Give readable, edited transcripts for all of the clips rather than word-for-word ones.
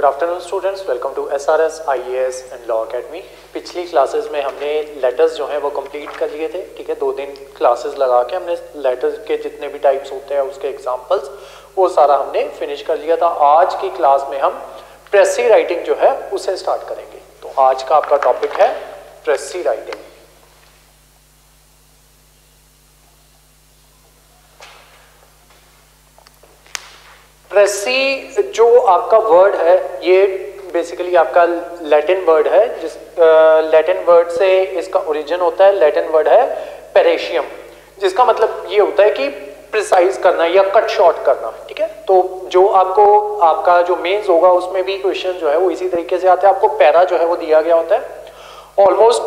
Good afternoon students, welcome to SRS IAS and law academy. पिछली classes में हमने letters जो हैं वो कंप्लीट कर लिए थे। ठीक है, 2 दिन क्लासेस लगा के हमने लेटर्स के जितने भी टाइप्स होते हैं उसके एग्जांपल्स वो सारा हमने फिनिश कर लिया था। आज की क्लास में हम प्रेसी राइटिंग जो है उसे स्टार्ट करेंगे। तो आज का आपका टॉपिक है प्रेसी राइटिंग। प्रेसी जो आपका वर्ड है ये बेसिकली आपका लैटिन वर्ड है, जिस लैटिन वर्ड से इसका ओरिजिन होता है। लैटिन वर्ड है पेरेशियम, जिसका मतलब ये होता है कि प्रिसाइज करना या कट शॉर्ट करना। ठीक है, तो जो आपका जो मेंस होगा उसमें भी क्वेश्चन जो है वो इसी तरीके से आते हैं। आपको पैरा जो है वो दिया गया होता है, ऑलमोस्ट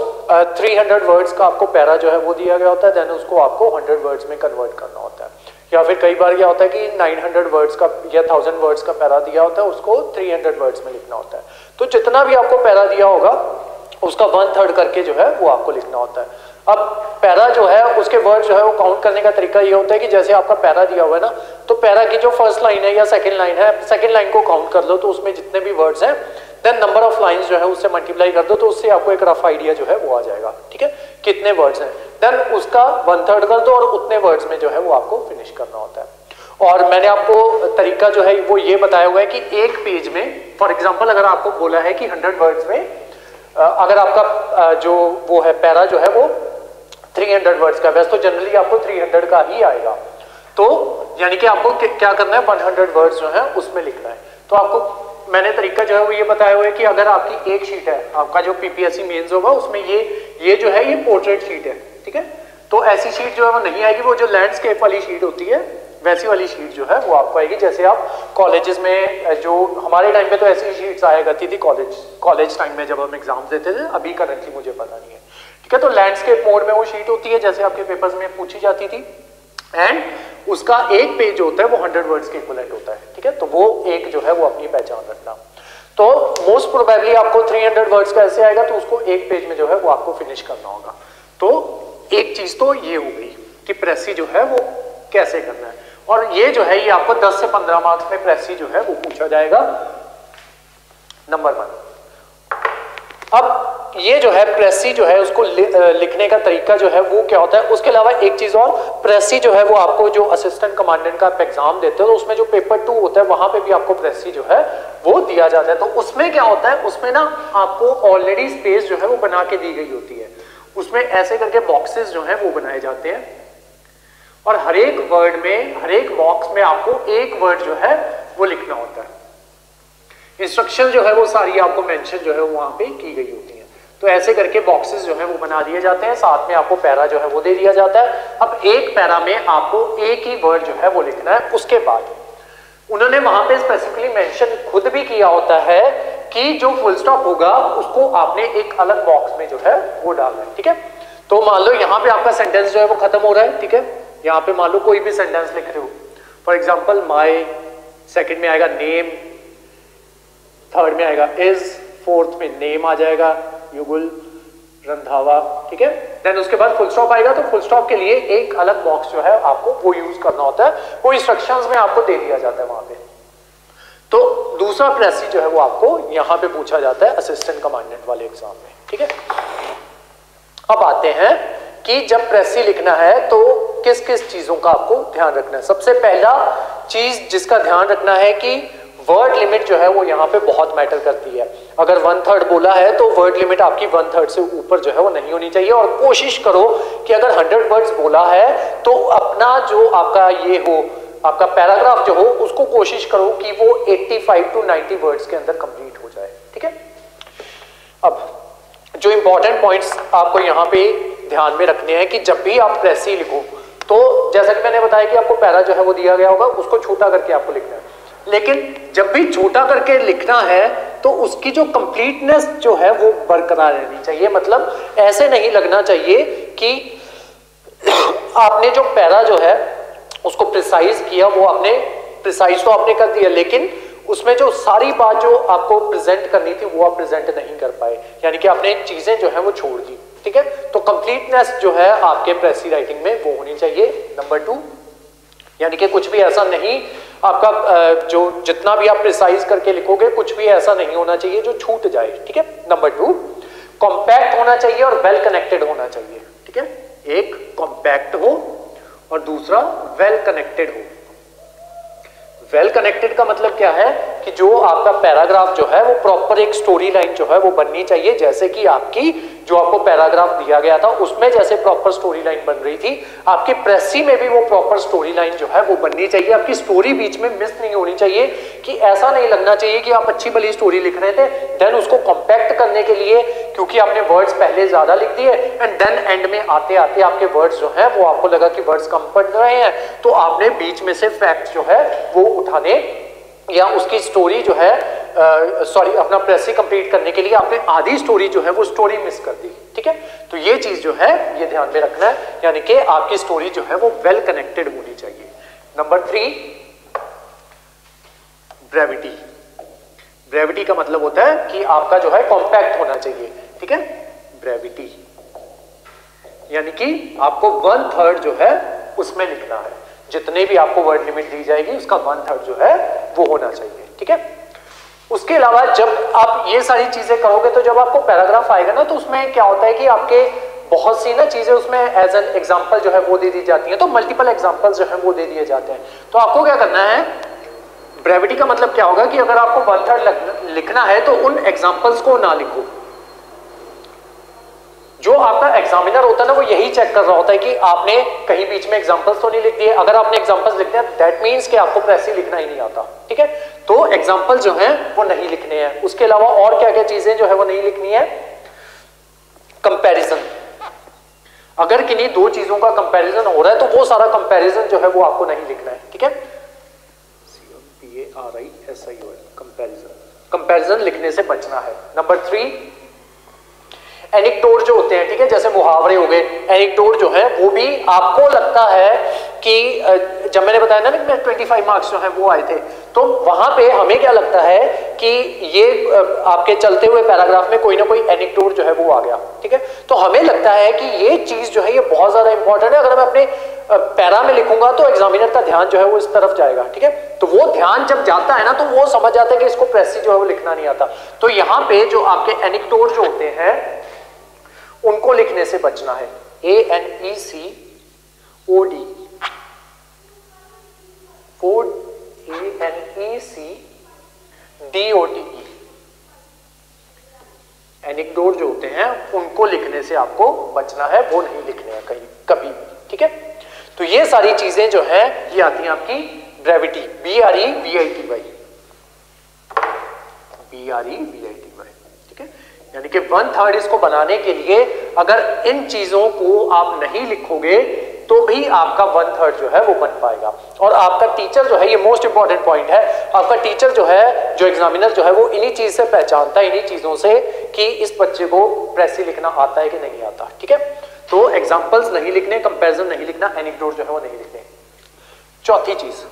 300 वर्ड्स का आपको पैरा जो है वो दिया गया होता है। देन उसको आपको 100 वर्ड्स में कन्वर्ट करना होता है, या फिर कई बार क्या होता है कि 900 वर्ड्स का या 1000 वर्ड्स का पैरा दिया होता है, उसको 300 वर्ड्स में लिखना होता है। तो जितना भी आपको पैरा दिया होगा उसका 1/3 करके जो है वो आपको लिखना होता है। अब पैरा जो है उसके वर्ड जो है वो काउंट करने का तरीका ये होता है कि जैसे आपका पैरा दिया हुआ है ना, तो पैरा की जो फर्स्ट लाइन है या सेकंड लाइन है, सेकंड लाइन को काउंट कर लो तो उसमें जितने भी वर्ड्स हैं, देन नंबर ऑफ लाइंस जो है उससे मल्टीप्लाई कर दो तो उससे आपको एक रफ आइडिया जो है वो आ जाएगा। ठीक है, कितने वर्ड्स हैं, देन उसका 1/3 कर दो और उतने वर्ड्स में जो है वो आपको फिनिश करना होता है। और मैंने आपको तरीका जो है वो ये बताया हुआ है कि एक पेज में, फॉर एग्जांपल अगर आपको बोला है कि 100 वर्ड्स में अगर आपका जो वो है पैरा जो है वो 300 वर्ड्स का, वैसे तो जनरली आपको 300 का ही आएगा। तो यानी कि आपको क्या करना है, 100 वर्ड्स जो है उसमें लिखना है। तो आपको मैंने तरीका जो है वो ये बताया हुआ है कि अगर आपकी एक शीट है, आपका जो PPSC मेंस होगा उसमें ये जो है ये पोर्ट्रेट शीट है। ठीक है, तो ऐसी शीट जो है वो नहीं आएगी, वो जो लैंडस्केप वाली शीट होती है वैसी वाली शीट जो है वो आपको आएगी। जैसे आप कॉलेजेस में, जो हमारे टाइम पे तो ऐसी शीट्स आया करती थी कॉलेज टाइम में जब हम एग्जाम देते थे, अभी करंटली मुझे पता नहीं है। ठीक है, तो लैंडस्केप मोड में वो शीट होती है जैसे आपके पेपर्स में पूछी जाती थी, एंड उसका एक पेज होता है वो 100 वर्ड्स के इक्विवेलेंट होता है। ठीक है, तो वो एक जो है वो अपनी पहचान रखना। तो मोस्ट प्रोबेबली आपको 300 वर्ड्स का ऐसे आएगा तो उसको एक पेज में जो है वो आपको फिनिश करना होगा। तो एक चीज तो ये हो गई कि प्रेसी जो है वो कैसे करना है, और ये जो है ये आपको 10 से 15 मार्क्स में प्रेसी जो है वो पूछा जाएगा। नंबर 1। अब ये जो है प्रेसी जो है उसको लिखने का तरीका जो है वो क्या होता है। उसके अलावा एक चीज और, प्रेसी जो है वो आपको जो असिस्टेंट कमांडेंट का एग्जाम देते हो तो उसमें जो पेपर 2 होता है वहां पे भी आपको प्रेसी जो है वो दिया जाता है। तो उसमें क्या होता है, उसमें ना आपको ऑलरेडी स्पेस जो है वो बना के दी गई होती है, उसमें ऐसे करके बॉक्सेस जो है वो बनाए जाते हैं, और हर एक वर्ड में, हर एक बॉक्स में आपको एक वर्ड जो है वो लिखना होता है। इंस्ट्रक्शन जो है वो सारी आपको मेंशन जो है वहां पे की गई होती है। तो ऐसे करके बॉक्सेस जो है वो बना दिए जाते हैं, साथ में आपको पैरा जो है वो दे दिया जाता है। अब एक पैरा में आपको एक ही वर्ड जो है वो लिखना है। उसके बाद उन्होंने वहां पे स्पेसिफिकली मेंशन खुद भी किया होता है कि जो फुल स्टॉप होगा उसको आपने एक अलग बॉक्स में जो है वो डालना है। ठीक है, तो मान लो यहाँ पे आपका सेंटेंस जो है वो खत्म हो रहा है। ठीक है, यहाँ पे मान लो कोई भी सेंटेंस लिख रहे हो, फॉर एग्जाम्पल माई, सेकेंड में आएगा नेम, थर्ड में आएगा इज, फोर्थ में नेम आ जाएगा, युगल, रंधावा। ठीक है, देन उसके बाद फुल स्टॉप आएगा, तो फुल स्टॉप के लिए एक अलग बॉक्स जो है आपको वो यूज करना होता है, वो इंस्ट्रक्शंस में आपको दे दिया जाता है वहां पे। तो दूसरा प्रेसी जो है वो आपको यहां पे पूछा जाता है असिस्टेंट कमांडेंट वाले एग्जाम में। ठीक है, अब आते हैं कि जब प्रेसी लिखना है तो किस किस चीजों का आपको ध्यान रखना है। सबसे पहला चीज जिसका ध्यान रखना है कि वर्ड लिमिट जो है वो यहाँ पे बहुत मैटर करती है। अगर 1/3 बोला है तो वर्ड लिमिट आपकी 1/3 से ऊपर जो है वो नहीं होनी चाहिए, और कोशिश करो कि अगर 100 वर्ड्स बोला है तो अपना जो आपका ये हो, आपका पैराग्राफ जो हो, उसको कोशिश करो कि वो 85 to 90 वर्ड्स के अंदर कंप्लीट हो जाए। ठीक है, अब जो इंपॉर्टेंट पॉइंट्स आपको यहाँ पे ध्यान में रखने हैं कि जब भी आप प्रेसी लिखो तो जैसा कि मैंने बताया कि आपको पैरा जो है वो दिया गया होगा, उसको छोटा करके आपको लिखना है। लेकिन जब भी छोटा करके लिखना है तो उसकी जो कंप्लीटनेस जो है वो बरकरार रहनी चाहिए। मतलब ऐसे नहीं लगना चाहिए कि आपने जो पैरा जो है उसको प्रिसाइज किया, वो आपने प्रिसाइज तो आपने कर दिया, लेकिन उसमें जो सारी बात जो आपको प्रेजेंट करनी थी वो आप प्रेजेंट नहीं कर पाए, यानी कि आपने चीजें जो है वो छोड़ दी। ठीक है, तो कंप्लीटनेस जो है आपके प्रेसी राइटिंग में वो होनी चाहिए। नंबर 2, यानी कि कुछ भी ऐसा नहीं आपका जो जितना भी आप प्रिसाइज करके लिखोगे कुछ भी ऐसा नहीं होना चाहिए जो छूट जाए, ठीक है। नंबर 2, कॉम्पैक्ट होना चाहिए और वेल कनेक्टेड होना चाहिए, ठीक है। एक कॉम्पैक्ट हो और दूसरा वेल कनेक्टेड हो। वेल कनेक्टेड का मतलब क्या है कि जो आपका पैराग्राफ जो है वो प्रॉपर एक स्टोरी लाइन जो है वो बननी चाहिए, जैसे कि आपकी जो आपको पैराग्राफ दिया गया था उसमें जैसे प्रॉपर स्टोरी लाइन बन रही थी, आपकी प्रेसी में भी वो प्रॉपर स्टोरी लाइन जो है वो बननी चाहिए। आपकी स्टोरी बीच में मिस नहीं होनी चाहिए, कि ऐसा नहीं लगना चाहिए कि आप अच्छी भली स्टोरी लिख रहे थे, देन उसको कॉम्पैक्ट करने के लिए क्योंकि आपने वर्ड्स पहले ज्यादा लिख दिए एंड देन एंड में आते आते आपके वर्ड्स जो है वो आपको लगा कि वर्ड्स कम पड़ रहे हैं, तो आपने बीच में से फैक्ट जो है वो उठाने या उसकी स्टोरी जो है अपना प्रेसी कंप्लीट करने के लिए आपने आधी स्टोरी जो है वो स्टोरी मिस कर दी, ठीक है। तो ये चीज जो है ये ध्यान में रखना है, यानी कि आपकी स्टोरी जो है वो वेल कनेक्टेड होनी चाहिए। Number 3, brevity. ब्रेविटी का मतलब होता है कि आपका जो है कॉम्पैक्ट होना चाहिए, ठीक है। ब्रेविटी यानी कि आपको 1/3 जो है उसमें लिखना है, जितने भी आपको वर्ड लिमिट दी जाएगी उसका 1/3 जो है वो होना चाहिए, ठीक है। उसके अलावा जब आप ये सारी चीजें करोगे तो जब आपको पैराग्राफ आएगा ना तो उसमें क्या होता है कि आपके बहुत सी ना चीजें उसमें एज एन एग्जांपल जो है वो दे दी जाती है, तो मल्टीपल एग्जांपल्स जो है वो दे दिए जाते हैं। तो आपको क्या करना है, ब्रेविटी का मतलब क्या होगा कि अगर आपको 1/3 लिखना है तो उन एग्जांपल्स को ना लिखो। जो आपका एग्जामिनर होता है ना वो यही चेक कर रहा होता है कि आपने कहीं बीच में एग्जांपल्स तो नहीं लिख दिए। अगर आपने एग्जांपल्स लिख दिया दैट मींस कि आपको प्रेसी लिखना ही नहीं आता, ठीक है। तो एग्जांपल जो हैं वो नहीं लिखने हैं। उसके अलावा और क्या क्या चीजें जो है वो नहीं लिखनी है, कंपैरिजन। अगर किन्हीं दो चीजों का कंपैरिजन हो रहा है तो वो सारा कंपैरिजन जो है वो आपको नहीं लिखना है, ठीक है। COMPARISION, comparison. कंपैरिजन लिखने से बचना है। नंबर 3, एनिक्डोट जो होते हैं, ठीक है, जैसे मुहावरे हो गए, एनिक्डोट जो है वो भी आपको लगता है कि जब मैंने बताया ना कि 25 मार्क्स जो है वो आए थे, तो वहां पे हमें क्या लगता है कि ये आपके चलते हुए पैराग्राफ में कोई ना कोई एनिक्डोट जो है वो आ गया, ठीक है। तो हमें लगता है कि ये चीज जो है ये बहुत ज्यादा इंपॉर्टेंट है। अगर मैं अपने पैरा में लिखूंगा तो एग्जामिनर का ध्यान जो है वो इस तरफ जाएगा, ठीक है। तो वो ध्यान जब जाता है ना तो वो समझ जाता है कि इसको प्रेसी जो है वो लिखना नहीं आता। तो यहाँ पे जो आपके एनिक्डोट जो होते हैं उनको लिखने से बचना है। ANECOD, ANECDOTE, एनिक्डोट जो होते हैं उनको लिखने से आपको बचना है, वो नहीं लिखने हैं कहीं कभी, ठीक है। तो ये सारी चीजें जो है ये आती हैं आपकी ब्रेविटी, BREVITY, ठीक है। यानी कि 1/3 इसको बनाने के लिए अगर इन चीजों को आप नहीं लिखोगे तो भी आपका 1/3 जो है वो बन पाएगा। और आपका टीचर जो है, ये मोस्ट इंपॉर्टेंट पॉइंट है, आपका टीचर जो है, जो एग्जामिनर जो है वो इन्हीं चीज से पहचानता है, इन्हीं चीजों से कि इस बच्चे को प्रेसी लिखना आता है कि नहीं आता, ठीक है। तो एग्जाम्पल्स नहीं लिखने, कंपेरिजन नहीं लिखना, एनिक्डोट जो है वो नहीं लिखने। चौथी चीज,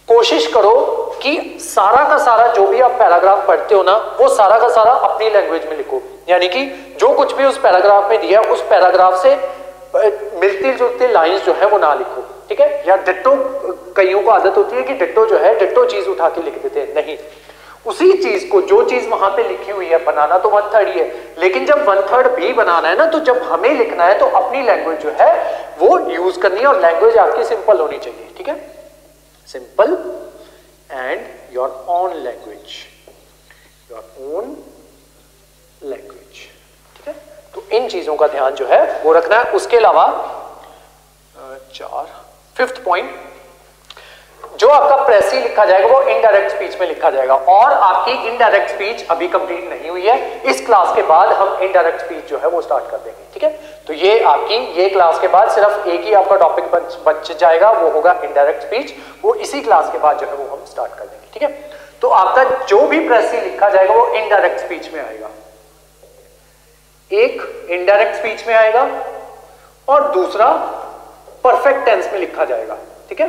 कोशिश करो कि सारा का सारा जो भी आप पैराग्राफ पढ़ते हो ना वो सारा का सारा अपनी लैंग्वेज में लिखो। यानी कि जो कुछ भी उस पैराग्राफ में दिया उस पैराग्राफ से मिलती जुलती लाइंस जो है वो ना लिखो, ठीक है। या डिट्टो, कईयों को आदत होती है कि डिट्टो जो है डिट्टो चीज उठा के लिख देते हैं, नहीं, उसी चीज को जो चीज वहां पे लिखी हुई है बनाना तो 1/3 ही है, लेकिन जब 1/3 भी बनाना है ना तो जब हमें लिखना है तो अपनी लैंग्वेज जो है वो यूज करनी है और लैंग्वेज आपकी सिंपल होनी चाहिए, ठीक है। Simple and your own language, ठीक है। तो इन चीजों का ध्यान जो है वो रखना है। उसके अलावा 5th पॉइंट, जो आपका प्रेसी लिखा जाएगा वो इनडायरेक्ट स्पीच में लिखा जाएगा। और आपकी इनडायरेक्ट स्पीच अभी कंप्लीट नहीं हुई है, इस क्लास के बाद हम इनडायरेक्ट स्पीच जो है वो स्टार्ट कर देंगे, ठीक है। तो ये आपकी ये क्लास के बाद सिर्फ एक ही आपका टॉपिक बच जाएगा, वो होगा इनडायरेक्ट स्पीच, वो इसी क्लास के बाद जो है वो हम स्टार्ट कर देंगे, ठीक है। तो आपका जो भी प्रेसी लिखा जाएगा वो इनडायरेक्ट स्पीच में आएगा, एक इनडायरेक्ट स्पीच में आएगा और दूसरा परफेक्ट टेंस में लिखा जाएगा, ठीक है।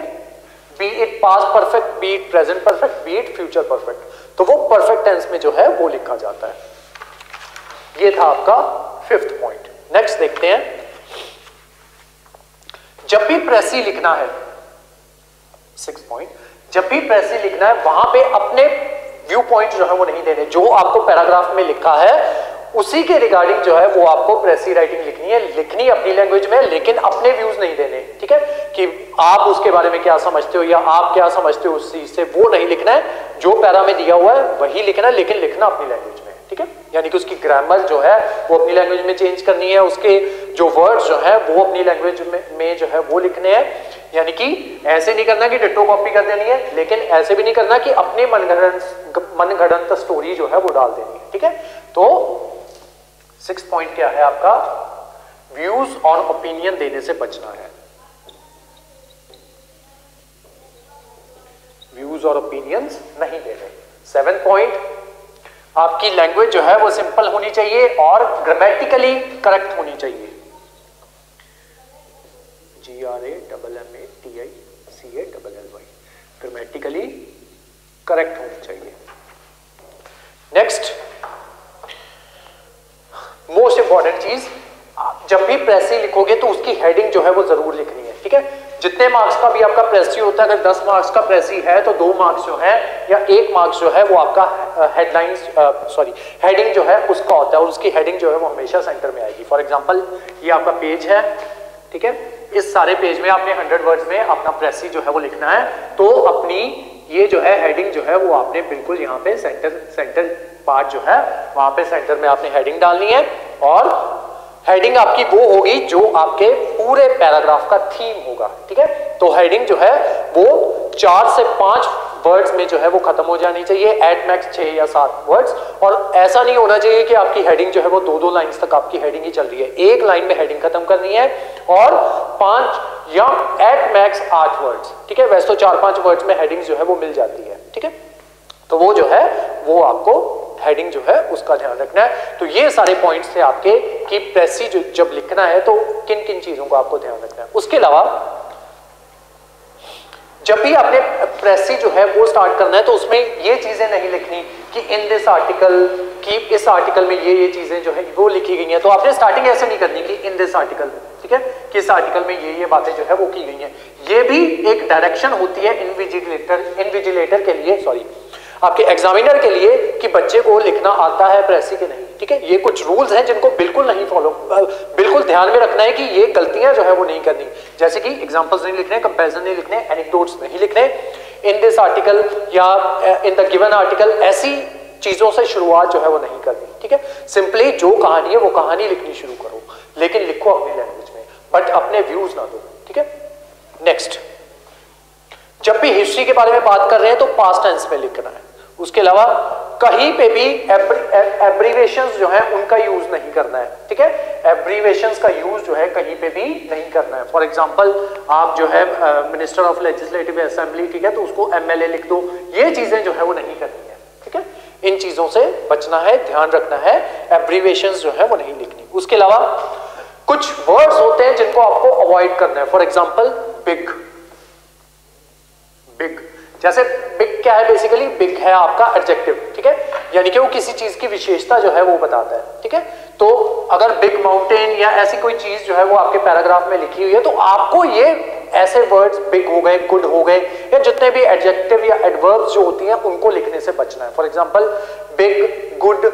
B it past perfect, B it present perfect, B it future perfect, तो वो परफेक्ट टेंस में जो है वो लिखा जाता है। ये था आपका 5th पॉइंट। नेक्स्ट देखते हैं, जब भी प्रेसी लिखना है 6 पॉइंट, जब भी प्रेसी लिखना है वहां पे अपने व्यू पॉइंट जो है वो नहीं देने, जो आपको पैराग्राफ में लिखा है उसी के रिगार्डिंग जो है वो आपको प्रेसी राइटिंग लिखनी है, लिखनी अपनी लैंग्वेज में, लेकिन अपने व्यूज नहीं देने, ठीक है, कि आप उसके बारे में क्या समझते हो या आप क्या समझते हो उस चीज से, वो नहीं लिखना है, जो पैरा में दिया हुआ है वही लिखना है, लेकिन लिखना अपनी लैंग्वेज में, ठीक है, यानी कि उसकी ग्रामर जो है वो अपनी लैंग्वेज में चेंज करनी है, उसके जो वर्ड्स जो है वो अपनी लैंग्वेज में जो है वो लिखने हैं, यानी कि ऐसे नहीं करना कि डिट्टो कॉपी कर देनी है, लेकिन ऐसे भी नहीं करना कि अपने मनगढ़ंत स्टोरी जो है वो डाल देनी है, ठीक है। तो 6 पॉइंट क्या है आपका, व्यूज और ओपिनियन देने से बचना है, व्यूज और ओपिनियंस नहीं देने। 7 पॉइंट, आपकी लैंग्वेज जो है वो सिंपल होनी चाहिए और ग्रामेटिकली करेक्ट होनी चाहिए, GRAMMATICALLY, ग्रामेटिकली करेक्ट होनी चाहिए। नेक्स्ट मोस्ट इंपॉर्टेंट चीज, जब भी प्रेसी लिखोगे तो उसकी हेडिंग जो है वो जरूर लिखनी है, ठीक है। जितने मार्क्स का भी आपका प्रेसी होता है, अगर 10 मार्क्स का प्रेसी है तो 2 मार्क्स जो है या 1 मार्क्स जो है वो आपका हेडिंग जो है उसका होता है, और उसकी हेडिंग जो है वो हमेशा सेंटर में आएगी। फॉर एग्जांपल ये आपका पेज है, ठीक है, इस सारे पेज में आपने 100 वर्ड्स में अपना प्रेसी जो है वो लिखना है, तो अपनी ये जो है हेडिंग जो है वो आपने बिल्कुल यहाँ पे सेंटर पार्ट जो है वहां पे सेंटर में आपने हेडिंग डालनी है, और हेडिंग आपकी वो होगी जो आपके पूरे पैराग्राफ का थीम होगा, ठीक है। तो हेडिंग जो है वो 4 से 5 वर्ड्स में जो है वो खत्म हो जानी चाहिए, एट मैक्स 6 या 7 वर्ड्स, और ऐसा नहीं होना चाहिए कि आपकी हेडिंग जो है वो 2-2 लाइंस तक आपकी हेडिंग ही चल रही है, एक लाइन में हेडिंग खत्म करनी है, और 5 या एट मैक्स 8 वर्ड्स, ठीक है। वैसे तो 4-5 वर्ड्स में हेडिंग जो है वो मिल जाती है, ठीक है। तो वो जो है वो आपको हेडिंग जो है उसका ध्यान रखना है। तो ये सारे पॉइंट्स थे आपके कि प्रेसी जब लिखना है तो किन किन चीजों का आपको ध्यान रखना है। उसके अलावा जब भी आपने प्रेसी जो है वो स्टार्ट करना है तो उसमें ये चीजें नहीं लिखनी कि इन दिस आर्टिकल, कि इस आर्टिकल में ये चीजें जो है वो लिखी गई हैं, तो आपने स्टार्टिंग ऐसे नहीं करनी कि इन दिस आर्टिकल, ठीक है, कि इस आर्टिकल में ये बातें जो है वो की गई हैं। ये भी एक डायरेक्शन होती है इनविजिलेटर के लिए, सॉरी आपके एग्जामिनर के लिए, कि बच्चे को लिखना आता है प्रेसी के नहीं, ठीक है। ये कुछ रूल्स हैं जिनको बिल्कुल नहीं बिल्कुल ध्यान में रखना है कि ये गलतियां जो है वो नहीं करनी, जैसे कि एग्जांपल्स नहीं लिखने, कंपैरिजन नहीं लिखने, एनेक्डोट्स नहीं लिखने, इन दिस आर्टिकल या इन द गिवन आर्टिकल, ऐसी चीजों से शुरुआत जो है वो नहीं करनी, ठीक है। सिंपली जो कहानी है वो कहानी लिखनी शुरू करो, लेकिन लिखो अपनी लैंग्वेज में, बट अपने व्यूज ना दो, ठीक है। नेक्स्ट, जब भी हिस्ट्री के बारे में बात कर रहे हैं तो पास्ट टेंस में लिखना है। उसके अलावा कहीं पे भी एब्रीवेशंस जो है उनका यूज नहीं करना है, ठीक है। एब्रीवेशंस का यूज जो है कहीं पे भी नहीं करना है। फॉर एग्जांपल आप जो है मिनिस्टर ऑफ लेजिस्लेटिव असेंबली, ठीक है, तो उसको MLA लिख दो, ये चीजें जो है वो नहीं करनी है, ठीक है। इन चीजों से बचना है, ध्यान रखना है, एब्रीवेशंस जो है वो नहीं लिखनी। उसके अलावा कुछ वर्ड्स होते हैं जिनको आपको अवॉइड करना है। फॉर एग्जाम्पल बिग, जैसे बिग क्या है, बेसिकली बिग है आपका एडजेक्टिव, ठीक है, यानी कि वो किसी चीज की विशेषता जो है वो बताता है, ठीक है। तो अगर बिग माउंटेन या ऐसी कोई चीज जो है वो आपके पैराग्राफ में लिखी हुई है, तो आपको ये ऐसे वर्ड्स बिग हो गए, गुड हो गए, या जितने भी एडजेक्टिव या एडवर्ब्स जो होती हैं उनको लिखने से बचना है। For example big, good,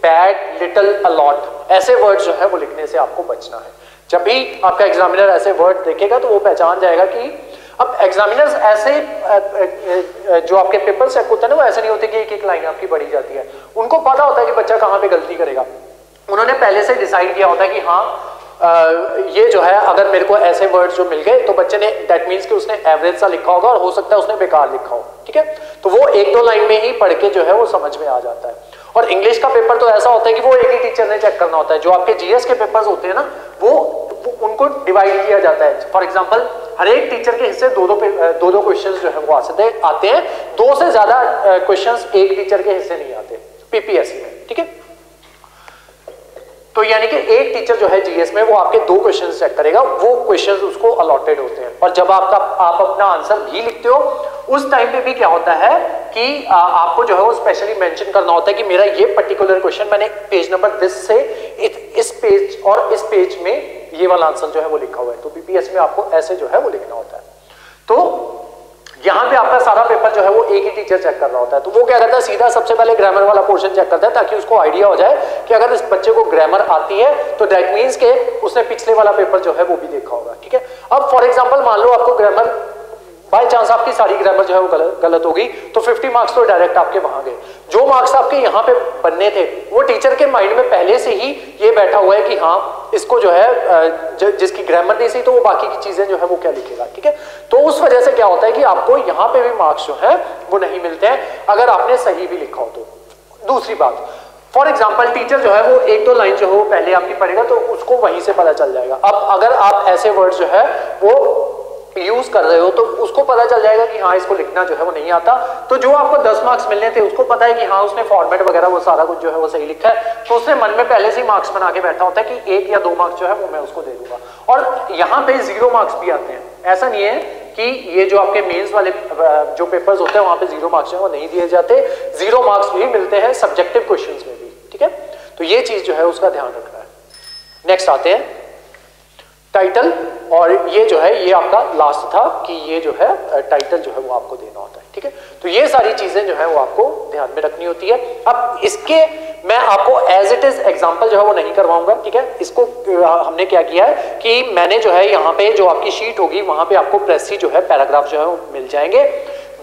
bad, little, a lot, ऐसे वर्ड्स जो है वो लिखने से आपको बचना है। जब भी आपका एग्जामिनर ऐसे वर्ड देखेगा तो वो पहचान जाएगा कि, अब एग्जामिनर्स ऐसे जो आपके पेपर चेक होते हैं ना, वो ऐसे नहीं होते कि एक लाइन आपकी बढ़ी जाती है, उनको पता होता है कि बच्चा कहाँ पे गलती करेगा, उन्होंने पहले से डिसाइड किया होता है कि हाँ ये जो है अगर मेरे को ऐसे वर्ड्स जो मिल गए तो बच्चे ने, दैट मीन्स कि उसने एवरेज सा लिखा होगा और हो सकता है उसने बेकार लिखा हो, ठीक है। तो वो 1-2 लाइन में ही पढ़ के जो है वो समझ में आ जाता है। और इंग्लिश का पेपर तो ऐसा होता है कि वो एक ही टीचर ने चेक करना होता है। जो आपके GS के पेपर्स होते हैं ना, वो उनको डिवाइड किया जाता है। फॉर एग्जांपल हर एक टीचर के हिस्से दो दो क्वेश्चंस जो है वो आते हैं, 2 से ज्यादा क्वेश्चंस एक टीचर के हिस्से नहीं आते PPSC में, ठीक है। तो यानी कि एक टीचर जो है GS में वो आपके 2 क्वेश्चंस चेक करेगा, वो क्वेश्चंस उसको अलॉटेड होते हैं। और जब आप अपना आंसर भी लिखते हो उस टाइम पे भी क्या होता है कि आपको जो है वो स्पेशली मेंशन करना होता है कि मेरा ये पर्टिकुलर क्वेश्चन मैंने पेज नंबर 10 से इस पेज और इस पेज में ये वाला आंसर जो है वो लिखा हुआ है। तो PPSC में आपको ऐसे जो है वो लिखना होता है। तो यहाँ पे आपका सारा पेपर जो है वो एक ही टीचर चेक कर रहा होता है, तो वो क्या करता है सीधा सबसे पहले ग्रामर वाला पोर्शन चेक करता है ताकि उसको आइडिया हो जाए कि अगर इस बच्चे को ग्रामर आती है तो दैट मीन्स के उसने पिछले वाला पेपर जो है वो भी देखा होगा, ठीक है। अब फॉर एग्जांपल मान लो आपको ग्रामर बाय चांस आपकी सारी ग्रामर जो है वो गलत होगी तो 50 मार्क्स तो डायरेक्ट आपके वहां गए। जो मार्क्स आपके यहाँ पे बनने थे वो टीचर के माइंड में पहले से ही ये बैठा हुआ है कि हाँ इसको जो है जिसकी ग्रामर नहीं सही तो वो बाकी की चीजें जो है वो क्या लिखेगा, ठीक है। तो उस वजह से क्या होता है कि आपको यहाँ पे भी मार्क्स जो है वो नहीं मिलते हैं अगर आपने सही भी लिखा हो तो। दूसरी बात, फॉर एग्जाम्पल टीचर जो है वो एक दो लाइन जो है वो पहले आपकी पढ़ेगा तो उसको वहीं से पता चल जाएगा। अब अगर आप ऐसे वर्ड जो है वो यूज कर रहे हो तो उसको पता चल जाएगा कि हाँ इसको लिखना जो है वो नहीं आता, तो जो आपको 10 मार्क्स मिलने थे उसको पता है कि हाँ उसने फॉर्मेट वगैरह वो सारा कुछ जो है वो सही लिखा है, तो उसने मन में पहले से ही मार्क्स बना के बैठा होता है कि 1 या 2 मार्क्स जो है वो मैं उसको दे दूंगा। और यहाँ पे 0 मार्क्स भी आते हैं, ऐसा नहीं है कि ये जो आपके मेंस वाले जो पेपर्स होते हैं वहां पे 0 मार्क्स जो है वो नहीं दिए जाते, 0 मार्क्स भी मिलते हैं सब्जेक्टिव क्वेश्चंस में भी, ठीक है। तो ये चीज जो है उसका ध्यान रखना है। नेक्स्ट आते हैं टाइटल, और ये जो है ये आपका लास्ट था कि ये जो है टाइटल जो है वो आपको देना होता है, ठीक है। तो ये सारी चीजें जो है वो आपको ध्यान में रखनी होती है। अब इसके मैं आपको एज इट इज एग्जांपल जो है वो नहीं करवाऊंगा, ठीक है। इसको हमने क्या किया है कि मैंने जो है यहाँ पे जो आपकी शीट होगी वहां पे आपको प्रेसी जो है पैराग्राफ जो है वो मिल जाएंगे,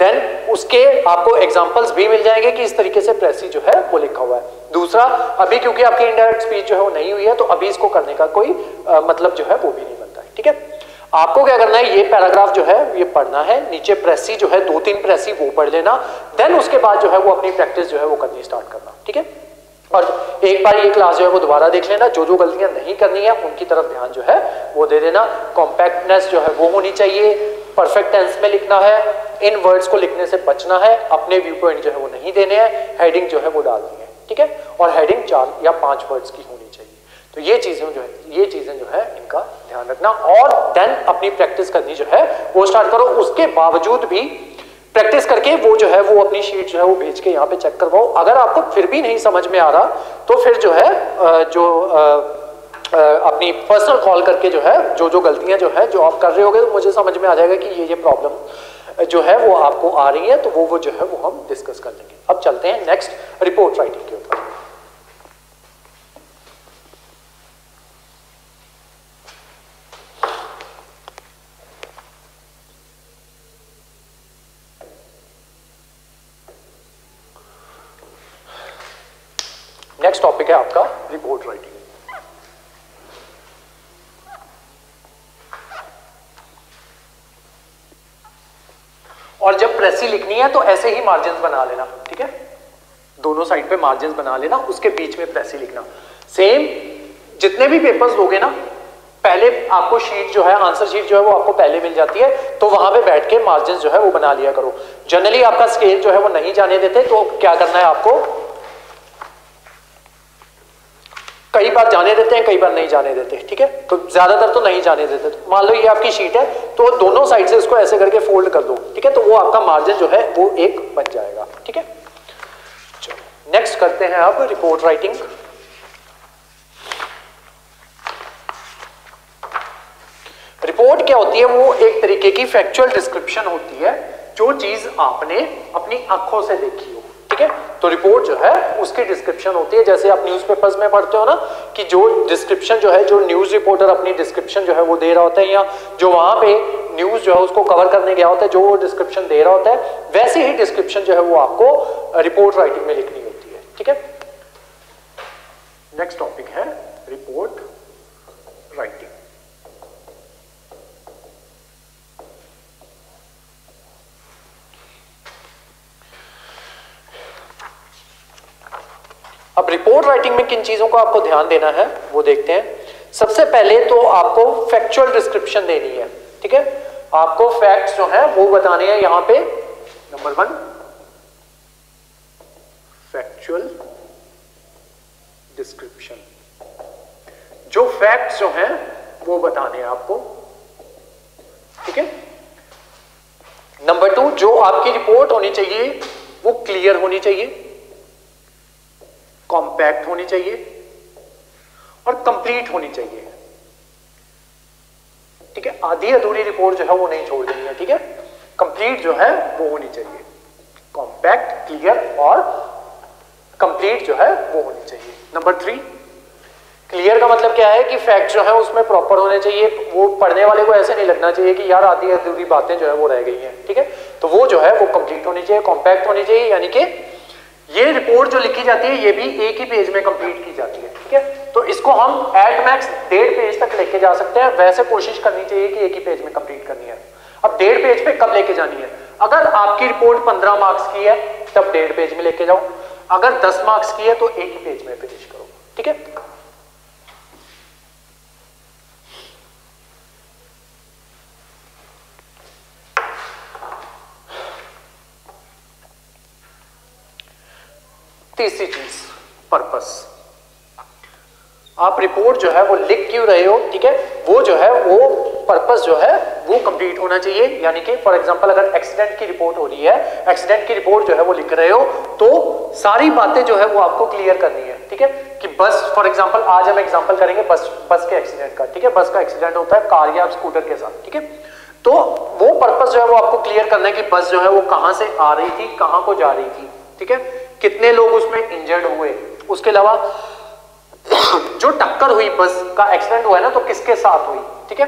देन उसके आपको एग्जांपल्स भी मिल जाएंगे कि इस तरीके से प्रेसी जो है वो लिखा हुआ है। दूसरा, अभी क्योंकि आपकी इनडायरेक्ट स्पीच जो है वो नहीं हुई है तो अभी इसको करने का कोई मतलब जो है वो भी नहीं बनता है, ठीक है। आपको क्या करना है, ये पैराग्राफ जो है ये पढ़ना है, नीचे प्रेसी जो है 2-3 प्रेसी वो पढ़ लेना, देन उसके बाद जो है वो अपनी प्रैक्टिस जो है वो करनी स्टार्ट करना, ठीक है। और एक बार ये क्लास जो है वो दोबारा देख लेना, जो जो गलतियां नहीं करनी है उनकी तरफ ध्यान जो है वो दे देना। कॉम्पैक्टनेस जो है वो होनी चाहिए, परफेक्ट टेंस में लिखना है, इन वर्ड्स को लिखने से बचना है, अपने व्यू पॉइंट जो है वो नहीं देने हैं, हेडिंग जो है वो डालनी है, ठीक है। और हेडिंग 4 या 5 वर्ड्स की होनी चाहिए। तो ये चीजें जो है इनका ध्यान रखना, और देन अपनी प्रैक्टिस करनी जो है वो स्टार्ट करो। उसके बावजूद भी प्रैक्टिस करके वो जो है वो अपनी शीट जो है वो भेज के यहाँ पे चेक करवाओ। अगर आपको फिर भी नहीं समझ में आ रहा तो फिर जो है अपनी पर्सनल कॉल करके जो है जो गलतियां जो है जो आप कर रहे होगे तो मुझे समझ में आ जाएगा कि ये प्रॉब्लम जो है वो आपको आ रही है, तो वो जो है वो हम डिस्कस कर लेंगे। अब चलते हैं नेक्स्ट रिपोर्ट राइटिंग के ऊपर। नेक्स्ट टॉपिक है आपका रिपोर्ट राइटिंग। और जब प्रेसी लिखनी है तो ऐसे ही मार्जिन बना लेना, ठीक है। दोनों साइड पे मार्जिन बना लेना, उसके बीच में प्रेसी लिखना। सेम जितने भी पेपर्स दोगे ना, पहले आपको शीट जो है आंसर शीट जो है वो आपको पहले मिल जाती है, तो वहां पे बैठ के मार्जिन जो है वो बना लिया करो। जनरली आपका स्केल जो है वो नहीं जाने देते, तो क्या करना है आपको, कई बार जाने देते हैं कई बार नहीं जाने देते, ठीक है। तो ज्यादातर तो नहीं जाने देते। तो मान लो ये आपकी शीट है तो दोनों साइड से इसको ऐसे करके फोल्ड कर दो, ठीक है। तो वो आपका मार्जिन जो है वो एक बन जाएगा, ठीक है। चलो नेक्स्ट करते हैं अब रिपोर्ट राइटिंग। रिपोर्ट क्या होती है, वो एक तरीके की फैक्चुअल डिस्क्रिप्शन होती है, जो चीज आपने अपनी आंखों से देखी हो, ठीक है। तो रिपोर्ट जो है उसकी डिस्क्रिप्शन होती है। जैसे आप न्यूज़पेपर्स में पढ़ते हो ना कि जो डिस्क्रिप्शन जो है, जो न्यूज़ रिपोर्टर अपनी डिस्क्रिप्शन जो है वो दे रहा होता है, या जो वहां पे न्यूज़ जो है उसको कवर करने गया होता है, जो वो डिस्क्रिप्शन दे रहा होता है, वैसे ही डिस्क्रिप्शन जो है वो आपको रिपोर्ट राइटिंग में लिखनी होती है, ठीक है। नेक्स्ट टॉपिक है रिपोर्ट राइटिंग। अब रिपोर्ट राइटिंग में किन चीजों को आपको ध्यान देना है वो देखते हैं। सबसे पहले तो आपको फैक्चुअल डिस्क्रिप्शन देनी है, ठीक है। आपको फैक्ट्स जो है वो बताने हैं। यहां पे नंबर 1 फैक्चुअल डिस्क्रिप्शन, जो फैक्ट्स जो हैं वो बताने हैं आपको, ठीक है। नंबर 2, जो आपकी रिपोर्ट होनी चाहिए वो क्लियर होनी चाहिए, कॉम्पैक्ट होनी चाहिए और कंप्लीट होनी चाहिए, ठीक है। आधी अधूरी रिपोर्ट जो है वो नहीं छोड़ देनी है, ठीक है। कंप्लीट जो है वो होनी चाहिए, कॉम्पैक्ट, क्लियर और कंप्लीट जो है वो होनी चाहिए। नंबर 3, क्लियर का मतलब क्या है कि फैक्ट जो है उसमें प्रॉपर होने चाहिए, वो पढ़ने वाले को ऐसे नहीं लगना चाहिए कि यार आधी अधूरी बातें जो है वो रह गई हैं, ठीक है। तो वो जो है वो कंप्लीट होनी चाहिए, कॉम्पैक्ट होनी चाहिए, यानी कि ये रिपोर्ट जो लिखी जाती है ये भी एक ही पेज में कंप्लीट की जाती है, ठीक है। तो इसको हम एट मैक्स 1.5 पेज तक लेके जा सकते हैं, वैसे कोशिश करनी चाहिए कि एक ही पेज में कंप्लीट करनी है। अब 1.5 पेज पे कब लेके जानी है? अगर आपकी रिपोर्ट 15 मार्क्स की है तब 1.5 पेज में लेके जाओ, अगर 10 मार्क्स की है तो एक ही पेज में फिनिश करो, ठीक है। तीसरी चीज, पर्पस। आप रिपोर्ट जो है वो लिख क्यों रहे हो, ठीक है, वो जो है वो पर्पस जो है वो कंप्लीट होना चाहिए। यानी कि फॉर एग्जांपल अगर एक्सीडेंट की रिपोर्ट हो रही है, एक्सीडेंट की रिपोर्ट जो है वो लिख रहे हो तो सारी बातें जो है वो आपको क्लियर करनी है, ठीक है। कि बस फॉर एग्जांपल आज हम एग्जांपल करेंगे बस के एक्सीडेंट का, ठीक है। बस का एक्सीडेंट होता है कार या स्कूटर के साथ, ठीक है। तो वो पर्पस जो है वो आपको क्लियर करना है कि बस जो है वो कहां से आ रही थी, कहां को जा रही थी, ठीक है, कितने लोग उसमें इंजर्ड हुए, उसके अलावा जो टक्कर हुई, बस का एक्सीडेंट हुआ है ना, तो किसके साथ हुई, ठीक है।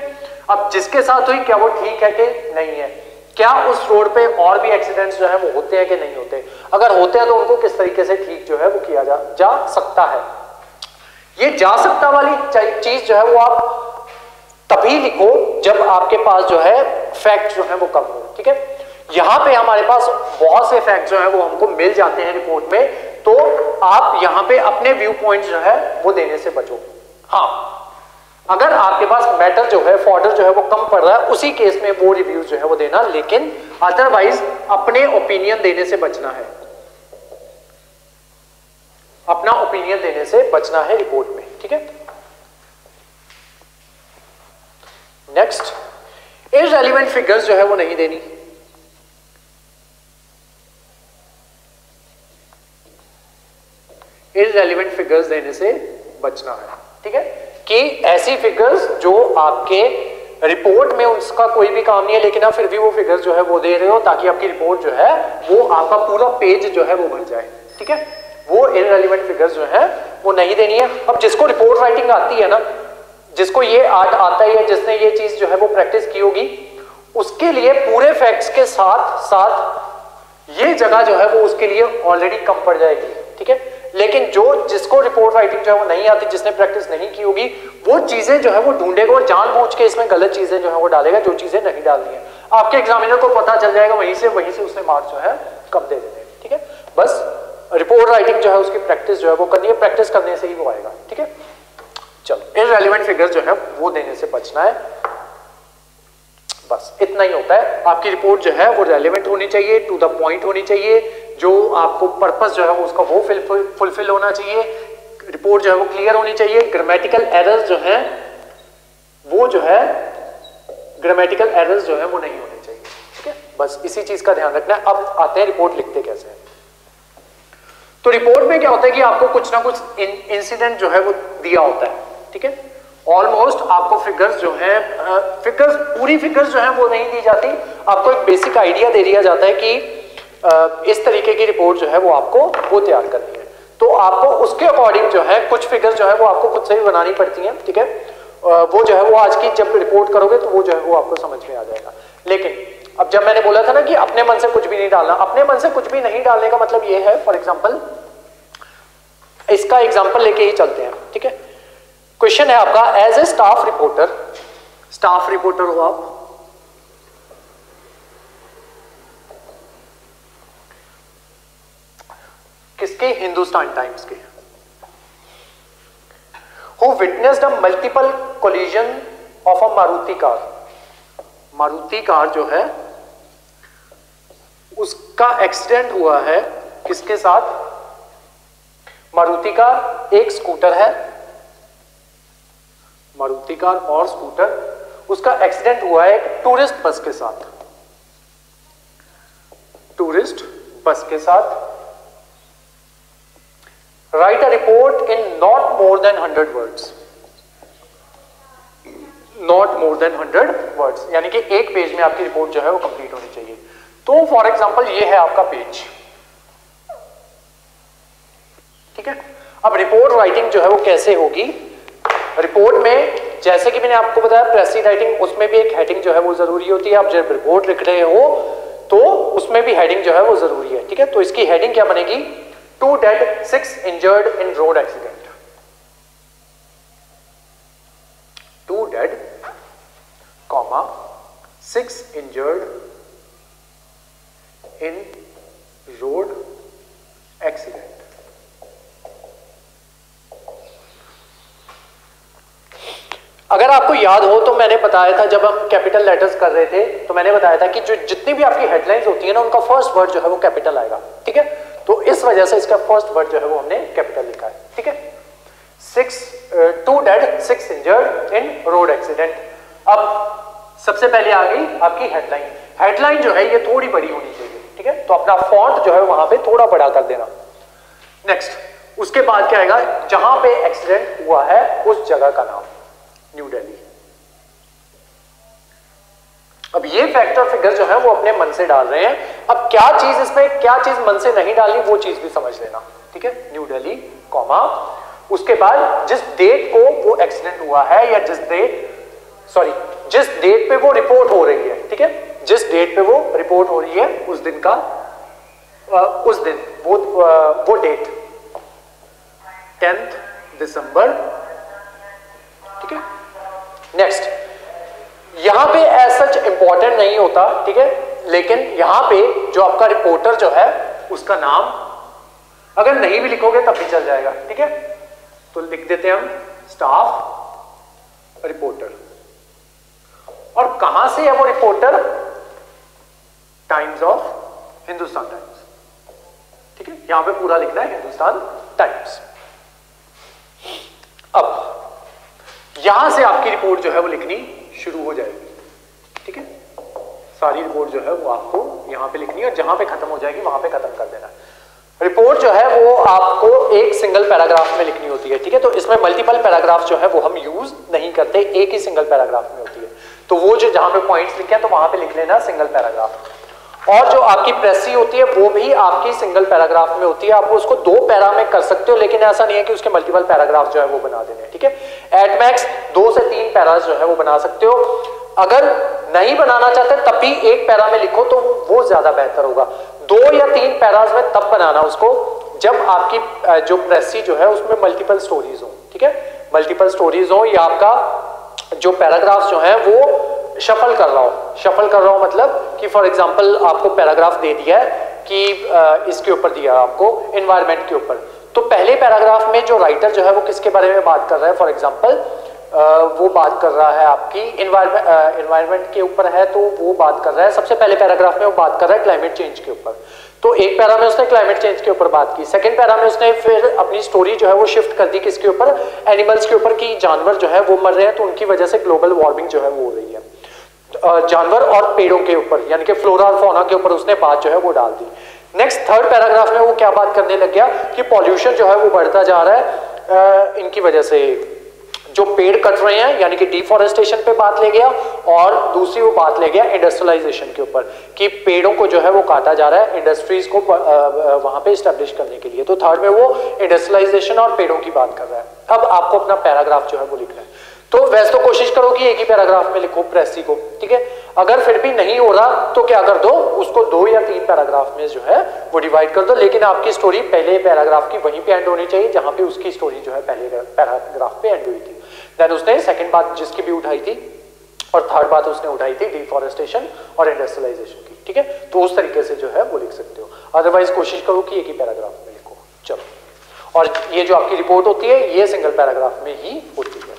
अब जिसके साथ हुई क्या वो ठीक है कि नहीं है, क्या उस रोड पे और भी एक्सीडेंट्स जो है वो होते हैं कि नहीं होते, अगर होते हैं तो उनको किस तरीके से ठीक जो है वो किया जा सकता है। ये जा सकता वाली चीज जो है वो आप तभी लिखो जब आपके पास जो है फैक्ट जो है वो कम हो, ठीक है। यहां पे हमारे पास बहुत से फैक्ट जो है वो हमको मिल जाते हैं रिपोर्ट में, तो आप यहां पे अपने व्यू पॉइंट जो है वो देने से बचो। हाँ, अगर आपके पास मैटर जो है, फॉर्डर जो है वो कम पड़ रहा है, उसी केस में वो रिव्यूज जो है वो देना, लेकिन अदरवाइज अपने ओपिनियन देने से बचना है, अपना ओपिनियन देने से बचना है रिपोर्ट में, ठीक है। नेक्स्ट, इररिलेवेंट फिगर्स जो है वो नहीं देनी। इररिलेवेंट फिगर्स देने से बचना है, ठीक है, कि ऐसी फिगर्स जो आपके रिपोर्ट में उसका कोई भी काम नहीं है, लेकिन आप फिर भी वो फिगर्स जो है वो दे रहे हो ताकि आपकी रिपोर्ट जो है वो आपका पूरा पेज जो है वो भर जाए, ठीक है। वो इररिलेवेंट फिगर्स जो है वो नहीं देनी है। अब जिसको रिपोर्ट राइटिंग आती है ना, जिसको ये आर्ट आता है, जिसने ये चीज जो है वो प्रैक्टिस की होगी, उसके लिए पूरे फैक्ट्स के साथ साथ ये जगह जो है वो उसके लिए ऑलरेडी कम पड़ जाएगी, ठीक है। लेकिन जिसको रिपोर्ट राइटिंग जो है वो नहीं आती, जिसने प्रैक्टिस नहीं की होगी, वो चीजें जो है वो ढूंढेगा और जानबूझ के इसमें गलत चीजें जो है वो डालेगा, जो चीजें नहीं डालनी है। आपके एग्जामिनर को पता चल जाएगा, वहीं से उसने मार्क्स जो है कम दे देने, ठीक है। बस रिपोर्ट राइटिंग जो है उसकी प्रैक्टिस जो है वो करनी है, प्रैक्टिस करने से ही वो आएगा, ठीक है। चलो, इररिलेवेंट फिगर्स जो है वो देने से बचना है, बस इतना ही होता है। आपकी रिपोर्ट जो है वो रेलेवेंट होनी चाहिए, टू द पॉइंट होनी चाहिए, जो आपको पर्पस जो है वो उसका वो फुलफिल होना चाहिए, रिपोर्ट जो है वो क्लियर होनी चाहिए, ग्रामेटिकल एरर्स जो है वो जो है ग्रामेटिकल एरर्स जो है वो नहीं होने चाहिए, ठीक है। बस इसी चीज का ध्यान रखना है। अब आते हैं रिपोर्ट लिखते कैसे हैं। तो रिपोर्ट में क्या होता है कि आपको कुछ ना कुछ इंसिडेंट जो है वो दिया होता है, ठीक है। ऑलमोस्ट आपको फिगर्स जो है, फिगर्स पूरी फिगर्स जो है वो नहीं दी जाती, आपको एक बेसिक आइडिया दे दिया जाता है कि इस तरीके की रिपोर्ट जो है वो आपको वो तैयार करनी है। तो आपको उसके अकॉर्डिंग जो है कुछ फिगर्स जो है वो आपको खुद से भी बनानी पड़ती हैं, ठीक है। वो जो है वो आज की जब रिपोर्ट करोगे तो वो जो है वो आपको समझ में आ जाएगा। लेकिन अब जब मैंने बोला था ना कि अपने मन से कुछ भी नहीं डालना, अपने मन से कुछ भी नहीं डालने का मतलब ये है, फॉर एग्जाम्पल इसका एग्जाम्पल लेके ही चलते हैं, ठीक है। क्वेश्चन है आपका, एज ए स्टाफ रिपोर्टर हो आप, किसके? हिंदुस्तान टाइम्स के। Who witnessed a multiple collision of a Maruti car. Maruti car जो है उसका एक्सीडेंट हुआ है किसके साथ? मारुति कार एक स्कूटर है, मारुति कार और स्कूटर, उसका एक्सीडेंट हुआ है एक टूरिस्ट बस के साथ, टूरिस्ट बस के साथ। Right a report in not more than 100 words. Not more than 100 words, यानी कि एक पेज में आपकी रिपोर्ट जो है वो कंप्लीट होनी चाहिए। तो फॉर एग्जांपल ये है आपका पेज, ठीक है। अब रिपोर्ट राइटिंग जो है वो कैसे होगी, रिपोर्ट में जैसे कि मैंने आपको बताया प्रेसी राइटिंग, उसमें भी एक हेडिंग जो है वो जरूरी होती है। आप जब रिपोर्ट लिख रहे हो तो उसमें भी हेडिंग जो है वो जरूरी है, ठीक है। तो इसकी हेडिंग क्या बनेगी, 2 dead 6 injured in road accident, 2 dead, 6 injured in road accident. अगर आपको याद हो तो मैंने बताया था जब हम कैपिटल लेटर्स कर रहे थे तो मैंने बताया था कि जो जितनी भी आपकी हेडलाइंस होती है ना उनका फर्स्ट वर्ड जो है वो कैपिटल आएगा, ठीक है। तो इस वजह से इसका फर्स्ट वर्ड जो है वो हमने कैपिटल लिखा है, ठीक है। 2 dead 6 injured in road accident. अब सबसे पहले आ गई आपकी हेडलाइन। हेडलाइन जो है ये थोड़ी बड़ी होनी चाहिए, ठीक है। तो अपना फॉन्ट जो है वहां पे थोड़ा बड़ा कर देना। नेक्स्ट उसके बाद क्या आएगा, जहां पे एक्सीडेंट हुआ है उस जगह का नाम, न्यू दिल्ली। अब ये फैक्ट और फिगर जो है वो अपने मन से डाल रहे हैं। अब क्या चीज इसमें, क्या चीज मन से नहीं डालनी वो चीज भी समझ लेना, ठीक है। न्यू दिल्ली कॉमा, उसके बाद जिस डेट को वो एक्सीडेंट हुआ है या जिस डेट पे वो रिपोर्ट हो रही है, ठीक है। जिस डेट पे वो रिपोर्ट हो रही है उस दिन का उस दिन वो डेट 10 दिसंबर, ठीक है। नेक्स्ट यहां पे एज सच इंपॉर्टेंट नहीं होता, ठीक है, लेकिन यहां पे जो आपका रिपोर्टर जो है उसका नाम अगर नहीं भी लिखोगे तब भी चल जाएगा, ठीक है। तो लिख देते हैं हम स्टाफ रिपोर्टर। और कहां से है वो reporter, times of Hindustan times, ठीक है। यहां पे पूरा लिखना है हिंदुस्तान टाइम्स। अब यहां से आपकी रिपोर्ट जो है वो लिखनी शुरू हो जाएगी, ठीक है। सारी रिपोर्ट जो है वो आपको यहां पे लिखनी है और जहां पे खत्म हो जाएगी वहां पे खत्म कर देना। रिपोर्ट जो है वो आपको एक सिंगल पैराग्राफ में लिखनी होती है, ठीक है। तो इसमें मल्टीपल पैराग्राफ जो है वो हम यूज नहीं करते, एक ही सिंगल पैराग्राफ में होती है। तो वो जो जहां पे पॉइंट्स लिखे हैं तो वहां पे लिख लेना सिंगल पैराग्राफ। और जो आपकी प्रेसी होती है वो भी आपकी सिंगल पैराग्राफ में होती है। आप उसको 2 पैरा में कर सकते हो, लेकिन ऐसा नहीं है कि उसके मल्टीपल पैराग्राफ जो है वो बना देने, ठीक है। एट मैक्स 2 से 3 पैरास जो है वो बना सकते हो। अगर नहीं बनाना चाहते तब भी 1 पैरा में लिखो तो वो ज्यादा बेहतर होगा। 2 या 3 पैरास में तब बनाना उसको जब आपकी जो प्रेसी जो है उसमें मल्टीपल स्टोरीज हो, ठीक है। मल्टीपल स्टोरीज हो या आपका जो पैराग्राफ जो है वो शफल कर रहा हो। शफल कर रहा हो मतलब कि फॉर एग्जांपल आपको पैराग्राफ दे दिया है कि इसके ऊपर दिया आपको एनवायरनमेंट के ऊपर, तो पहले पैराग्राफ में जो राइटर जो है वो किसके बारे में बात कर रहा है, फॉर एग्जांपल वो बात कर रहा है आपकी एनवायरनमेंट के ऊपर है, तो वो बात कर रहा है सबसे पहले पैराग्राफ में वो बात कर रहा है क्लाइमेट चेंज के ऊपर। तो एक पैरा में उसने क्लाइमेट चेंज के ऊपर बात की, सेकंड पैरा में उसने फिर अपनी स्टोरी जो है वो शिफ्ट कर दी किसके ऊपर, एनिमल्स के ऊपर, कि जानवर जो है वो मर रहे हैं तो उनकी वजह से ग्लोबल वार्मिंग जो है वो हो रही है। जानवर और पेड़ों के ऊपर यानी कि फ्लोरा और फौना के ऊपर उसने बात जो है वो डाल दी। नेक्स्ट थर्ड पैराग्राफ में वो क्या बात करने लग गया कि पॉल्यूशन जो है वो बढ़ता जा रहा है इनकी वजह से, जो पेड़ कट रहे हैं यानी कि डिफॉरेस्टेशन पे बात ले गया, और दूसरी वो बात ले गया इंडस्ट्रियलाइजेशन के ऊपर कि पेड़ों को जो है वो काटा जा रहा है इंडस्ट्रीज को वहां पे स्टैब्लिश करने के लिए। तो थर्ड में वो इंडस्ट्रियलाइजेशन और पेड़ों की बात कर रहा है। अब आपको अपना पैराग्राफ जो है वो लिखना है, तो वैसे तो कोशिश करो कि एक ही पैराग्राफ में लिखो प्रेसी को, ठीक है। अगर फिर भी नहीं हो रहा तो क्या कर दो, उसको 2 या 3 पैराग्राफ में जो है वो डिवाइड कर दो, लेकिन आपकी स्टोरी पहले पैराग्राफ की वहीं पे एंड होनी चाहिए जहां पे उसकी स्टोरी जो है पहले पैराग्राफ पे एंड हुई थी। देन उसने सेकंड बात जिसकी भी उठाई थी और थर्ड बात उसने उठाई थी डिफॉरेस्टेशन और इंडस्ट्रियलाइजेशन की, ठीक है। तो उस तरीके से जो है वो लिख सकते हो, अदरवाइज कोशिश करो कि एक ही पैराग्राफ में लिखो। चलो, और ये जो आपकी रिपोर्ट होती है ये सिंगल पैराग्राफ में ही होती है।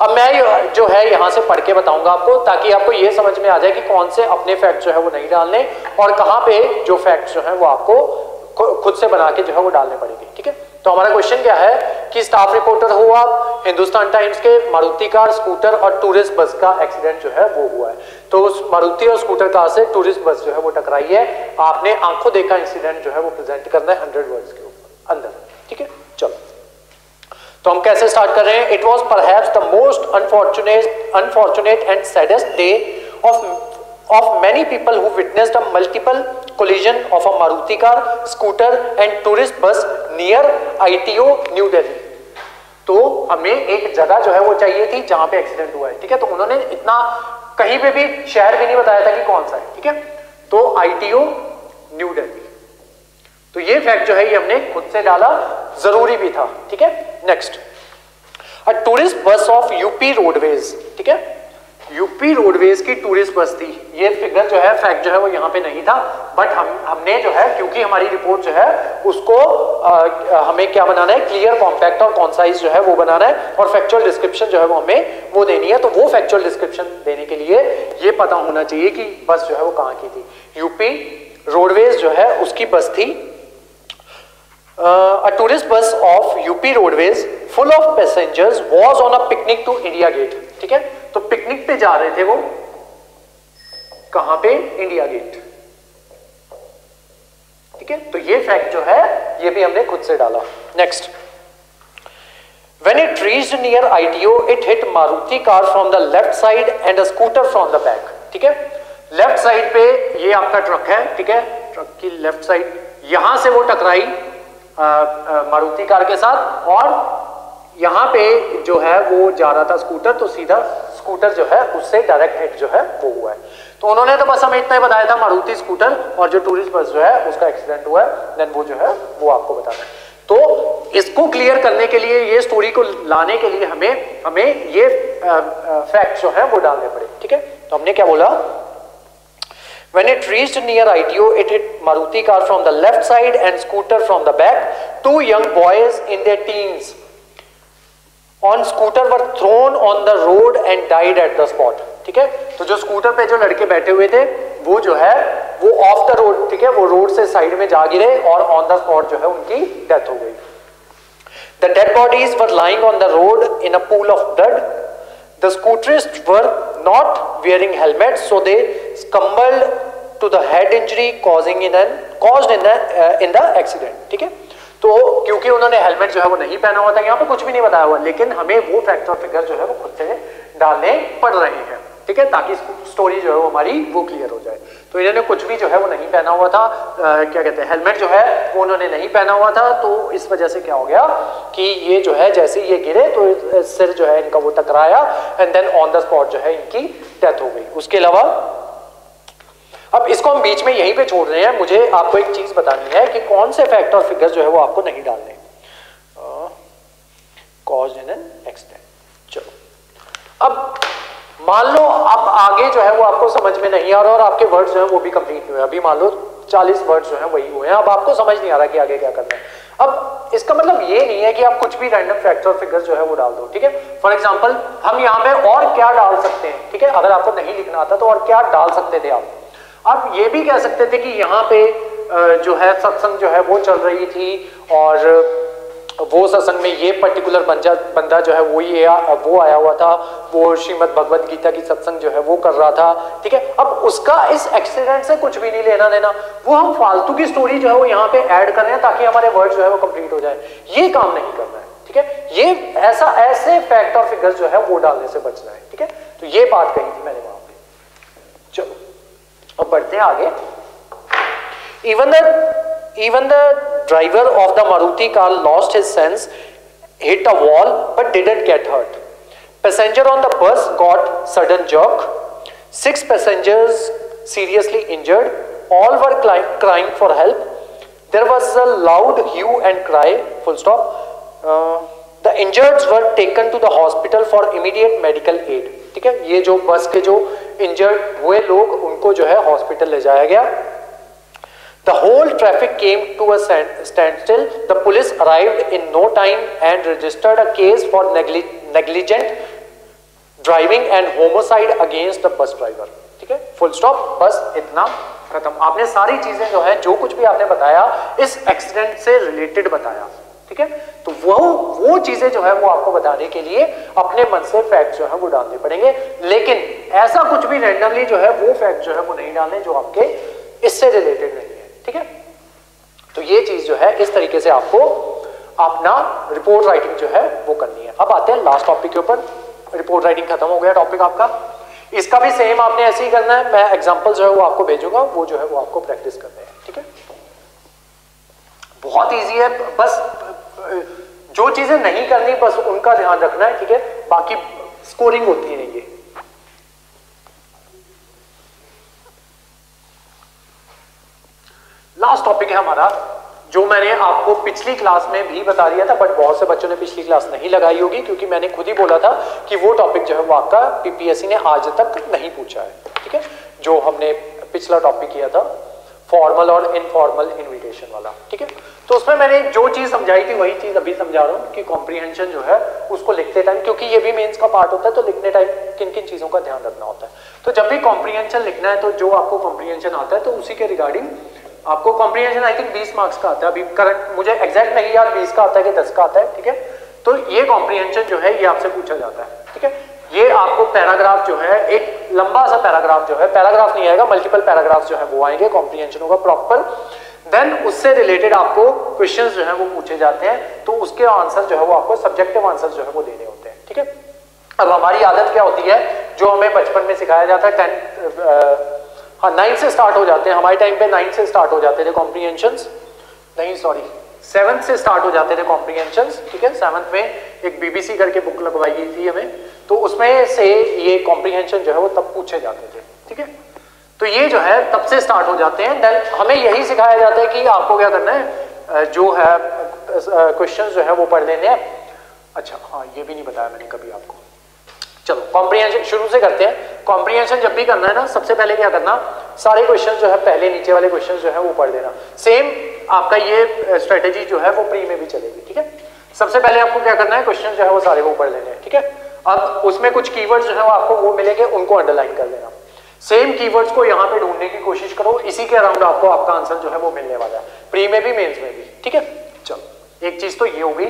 अब मैं जो है यहां से पढ़ के बताऊंगा आपको, ताकि आपको ये समझ में आ जाए कि कौन से अपने फैक्ट जो है वो नहीं डालने और कहां पे जो फैक्ट जो है वो आपको खुद से बना के जो है वो डालने पड़ेंगे, ठीक है। तो हमारा क्वेश्चन क्या है कि स्टाफ रिपोर्टर हो आप, हिंदुस्तान टाइम्स के, मारुति कार, स्कूटर और टूरिस्ट बस का एक्सीडेंट जो है वो हुआ है। तो उस मारुति और स्कूटर कार से टूरिस्ट बस जो है वो टकराई है, आपने आंखों देखा इंसिडेंट जो है वो प्रेजेंट करना है 100 वर्ड्स के ऊपर अंदर, ठीक है। चलो, तो हम कैसे स्टार्ट कर रहे हैं? It was perhaps the most unfortunate and saddest day of many people who witnessed a multiple collision of a Maruti car, scooter and tourist bus near ITO New Delhi. तो हमें एक जगह जो है वो चाहिए थी जहां पे एक्सीडेंट हुआ है, ठीक है। तो उन्होंने इतना कहीं पे भी शहर भी नहीं बताया था कि कौन सा है, ठीक है। तो ITO न्यू दिल्ली। तो ये फैक्ट जो है ये हमने खुद से डाला, जरूरी भी था, ठीक है। Next, a tourist bus of UP roadways, ठीक है। यूपी रोडवेज की टूरिस्ट बस थी। ये फिगर जो है फैक्ट जो है वो यहाँ पे नहीं था, बट हमने जो है क्योंकि हमारी रिपोर्ट जो है उसको हमें क्या बनाना है, क्लियर, कॉम्पैक्ट और कॉन्साइज जो है वो बनाना है, और फैक्चुअल डिस्क्रिप्शन जो है वो हमें वो देनी है। तो वो फैक्चुअल डिस्क्रिप्शन देने के लिए ये पता होना चाहिए कि बस जो है वो कहाँ की थी। यूपी रोडवेज जो है उसकी बस थी। A tourist bus of UP Roadways full of passengers was on a picnic to India Gate, ठीक है। तो पिकनिक पे जा रहे थे वो, कहां पे? इंडिया गेट, ठीक है। तो ये फैक्ट जो है ये भी हमने खुद से डाला। Next, when it reached near ITO it hit Maruti car from the left side and a scooter from the back, ठीक है। लेफ्ट साइड पे ये आपका ट्रक है, ठीक है। ट्रक की लेफ्ट साइड यहां से वो टकराई मारुति कार के साथ, और यहाँ पे जो है वो जा रहा था स्कूटर, तो सीधा स्कूटर जो है उससे डायरेक्ट हिट जो है वो हुआ है। तो उन्होंने तो बस हमें इतना ही बताया था, मारुति स्कूटर और जो टूरिस्ट बस जो है उसका एक्सीडेंट हुआ है, देन वो जो है वो आपको बताना है। तो इसको क्लियर करने के लिए, ये स्टोरी को लाने के लिए हमें ये फैक्ट जो है वो डालने पड़े, ठीक है। तो हमने क्या बोला, when it reached near ITO it hit Maruti car from the left side and scooter from the back. Two young boys in their teens on scooter were thrown on the road and died at the spot, ठीक है। तो जो scooter पे जो लड़के बैठे हुए थे वो जो है वो ऑफ द रोड, ठीक है, वो रोड से साइड में जा गिरे और ऑन द स्पॉट जो है उनकी डेथ हो गई। The dead bodies were lying on the road in a pool of blood. The scooterists were not wearing helmets, so they succumbed to the head injury caused in the accident, ठीक है। तो क्योंकि उन्होंने helmet जो है वो नहीं पहना हुआ था, यहाँ पे कुछ भी नहीं बताया हुआ, लेकिन हमें वो फैक्ट और फिगर जो है वो खुद से डालने पड़ रहे हैं, ठीक है, ताकि स्टोरी जो है वो हमारी वो क्लियर हो जाए। तो इन्होंने कुछ भी जो है वो नहीं पहना हुआ था, क्या कहते हैं, हेलमेट जो है वो उन्होंने नहीं पहना हुआ था। तो इस वजह से क्या हो गया कि ये जो है जैसे ये गिरे तो सिर जो है इनका वो टकराया and then on the spot जो है इनकी डेथ हो गई। उसके अलावा अब इसको हम बीच में यहीं पे छोड़ रहे हैं, मुझे आपको एक चीज बतानी है कि कौन से फैक्ट और फिगर जो है वो आपको नहीं डालने, कॉज इन एन एक्सीडेंट। चलो अब मान लो अब आगे जो है वो आपको समझ में नहीं आ रहा और आपके वर्ड्स जो है वो भी कंप्लीट नहीं हुए। अभी मान लो 40 वर्ड्स जो है वही हुए हैं, अब आपको समझ नहीं आ रहा कि आगे क्या करना है। अब इसका मतलब ये नहीं है कि आप कुछ भी रैंडम फैक्ट्स और फिगर्स जो है वो डाल दो, ठीक है। फॉर एग्जांपल हम यहाँ पे और क्या डाल सकते हैं, ठीक है, अगर आपको नहीं लिखना आता तो और क्या डाल सकते थे आप ये भी कह सकते थे कि यहाँ पे जो है सत्संग जो है वो चल रही थी और वो सत्संग में ये पर्टिकुलर बंदा जो है वो आया हुआ था, वो श्रीमद् भगवद गीता की सत्संग जो है वो कर रहा था, ठीक है। अब उसका इस एक्सीडेंट से कुछ भी नहीं लेना देना, वो हम फालतू की स्टोरी जो है वो यहाँ पे ऐड कर रहे हैं ताकि हमारे वर्ड जो है वो कंप्लीट हो जाए। ये काम नहीं करना है, ठीक है। ये ऐसे फैक्ट और फिगर जो है वो डालने से बचना है, ठीक है। तो ये बात कही थी मैंने वहां पे। चलो अब बढ़ते हैं आगे। Even the driver of the Maruti car lost his sense, hit a wall, but didn't get hurt. Passenger on the bus got sudden jerk. 6 passengers seriously injured. All were crying for help. There was a loud hue and cry. Full stop. The injured were taken to the hospital for immediate medical aid. ठीक है, ये जो बस के जो injured हुए लोग उनको जो है हॉस्पिटल ले जाया गया। The whole traffic came to a standstill. The police arrived in no time and registered a case for negligent driving and homicide against the bus driver. ठीक है, फुल स्टॉप, बस इतना खत्म। आपने सारी चीजें जो है जो कुछ भी आपने बताया इस एक्सीडेंट से रिलेटेड बताया, ठीक है। तो वो चीजें जो है वो आपको बताने के लिए अपने मन से फैक्ट जो है वो डालने पड़ेंगे, लेकिन ऐसा कुछ भी रैंडमली जो है वो फैक्ट जो है वो नहीं डालने जो आपके इससे रिलेटेड नहीं है, ठीक है। तो ये चीज जो है इस तरीके से आपको अपना रिपोर्ट राइटिंग जो है वो करनी है। अब आते हैं लास्ट टॉपिक के ऊपर। रिपोर्ट राइटिंग खत्म हो गया टॉपिक आपका। इसका भी सेम आपने ऐसे ही करना है, मैं एग्जांपल जो है वो आपको भेजूंगा, वो जो है वो आपको प्रैक्टिस करना है, ठीक है। बहुत इजी है, बस जो चीजें नहीं करनी बस उनका ध्यान रखना है, ठीक है, बाकी स्कोरिंग होती है ये। लास्ट टॉपिक है हमारा, जो मैंने आपको पिछली क्लास में भी बता दिया था, बट बहुत से बच्चों ने पिछली क्लास नहीं लगाई होगी, क्योंकि मैंने खुद ही बोला था कि वो टॉपिक जो है वो आपका पीपीएससी ने आज तक नहीं पूछा है, ठीक है। जो हमने पिछला टॉपिक किया था फॉर्मल और इनफॉर्मल इन्विटेशन वाला, ठीक है। तो उसमें मैंने जो चीज समझाई थी वही चीज अभी समझा रहा हूं कि कॉम्प्रीहेंशन जो है उसको लिखते टाइम, क्योंकि ये भी मेंस का पार्ट होता है, तो लिखने टाइम किन किन चीजों का ध्यान रखना होता है। तो जब भी कॉम्प्रीहेंशन लिखना है तो जो आपको कॉम्प्रीहेंशन आता है तो उसी के रिगार्डिंग आपको कॉम्प्रीहेंशन आई थिंक 20 मार्क्स का आता है, अभी करंट मुझे एग्जैक्ट नहीं याद 20 का आता है कि 10 का आता है, ठीक है। तो ये कॉम्प्रीहेंशन जो है ये आपसे पूछा जाता है, ठीक है। ये आपको पैराग्राफ जो है, एक लंबा सा पैराग्राफ जो है, पैराग्राफ नहीं आएगा, मल्टीपल पैराग्राफ जो है वो आएंगे, कॉम्प्रीहेंशन होगा प्रॉपर। देन उससे रिलेटेड आपको क्वेश्चंस जो है वो पूछे जाते हैं, तो उसके आंसर जो है वो आपको सब्जेक्टिव आंसर जो है वो देने होते हैं, ठीक है। अब हमारी आदत क्या होती है, जो हमें बचपन में सिखाया जाता है, 9 से स्टार्ट हो जाते हैं, हमारे टाइम पे 9 से स्टार्ट हो जाते थे कॉम्प्रीहेंशंस, नहीं सॉरी 7 से स्टार्ट हो जाते थे कॉम्प्रीहेंशंस, ठीक है। 7th में एक बीबीसी करके बुक लगवाई गई थी हमें, तो उसमें से ये कॉम्प्रीहेंशन जो है वो तब पूछे जाते थे, ठीक है। तो ये जो है तब से स्टार्ट हो जाते हैं। देन हमें यही सिखाया जाता है कि आपको क्या करना है, जो है क्वेश्चंस जो है वो पढ़ लेने हैं। अच्छा हाँ, ये भी नहीं बताया मैंने कभी आपको। चलो कॉम्प्रीहेंशन शुरू से करते हैं। कॉम्प्रीहेंशन जब भी करना है ना, सबसे पहले क्या करना, सारे क्वेश्चन जो है पहले नीचे वाले क्वेश्चन जो है वो पढ़ लेना। सेम आपका ये स्ट्रेटेजी जो है वो प्री में भी चलेगी, ठीक है। सबसे पहले आपको क्या करना है, क्वेश्चन जो है वो सारे वो पढ़ लेने हैं, ठीक है। अब उसमें कुछ कीवर्ड्स जो है वो आपको वो मिलेंगे, उनको अंडरलाइन कर लेना। सेम कीवर्ड्स को यहाँ पे ढूंढने की कोशिश करो, इसी के अराउंड आपको आपका आंसर जो है वो मिलने वाला है, प्री में भी मेंस में भी, ठीक है। चलो एक चीज तो ये होगी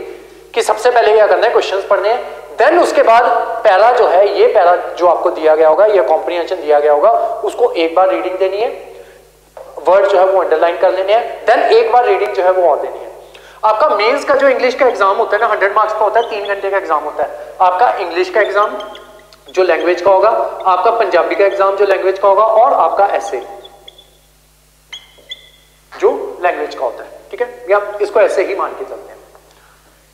कि सबसे पहले क्या करना है, क्वेश्चंस पढ़ने हैं। देन उसके बाद पैरा जो है, ये पैरा जो आपको दिया गया होगा, ये कॉम्प्रीहेंशन दिया गया होगा, उसको एक बार रीडिंग देनी है, वर्ड जो है वो अंडरलाइन कर लेने हैं। देन एक बार रीडिंग जो है वो और देनी है। आपका मेंस का जो इंग्लिश का एग्जाम होता है ना, 100 मार्क्स का होता है, 3 घंटे का एग्जाम होता है। आपका इंग्लिश का एग्जाम जो लैंग्वेज का होगा, आपका पंजाबी का एग्जाम जो लैंग्वेज का होगा, और आपका ऐसे जो लैंग्वेज का होता है, ठीक है। या इसको ऐसे ही मान के चलते हैं।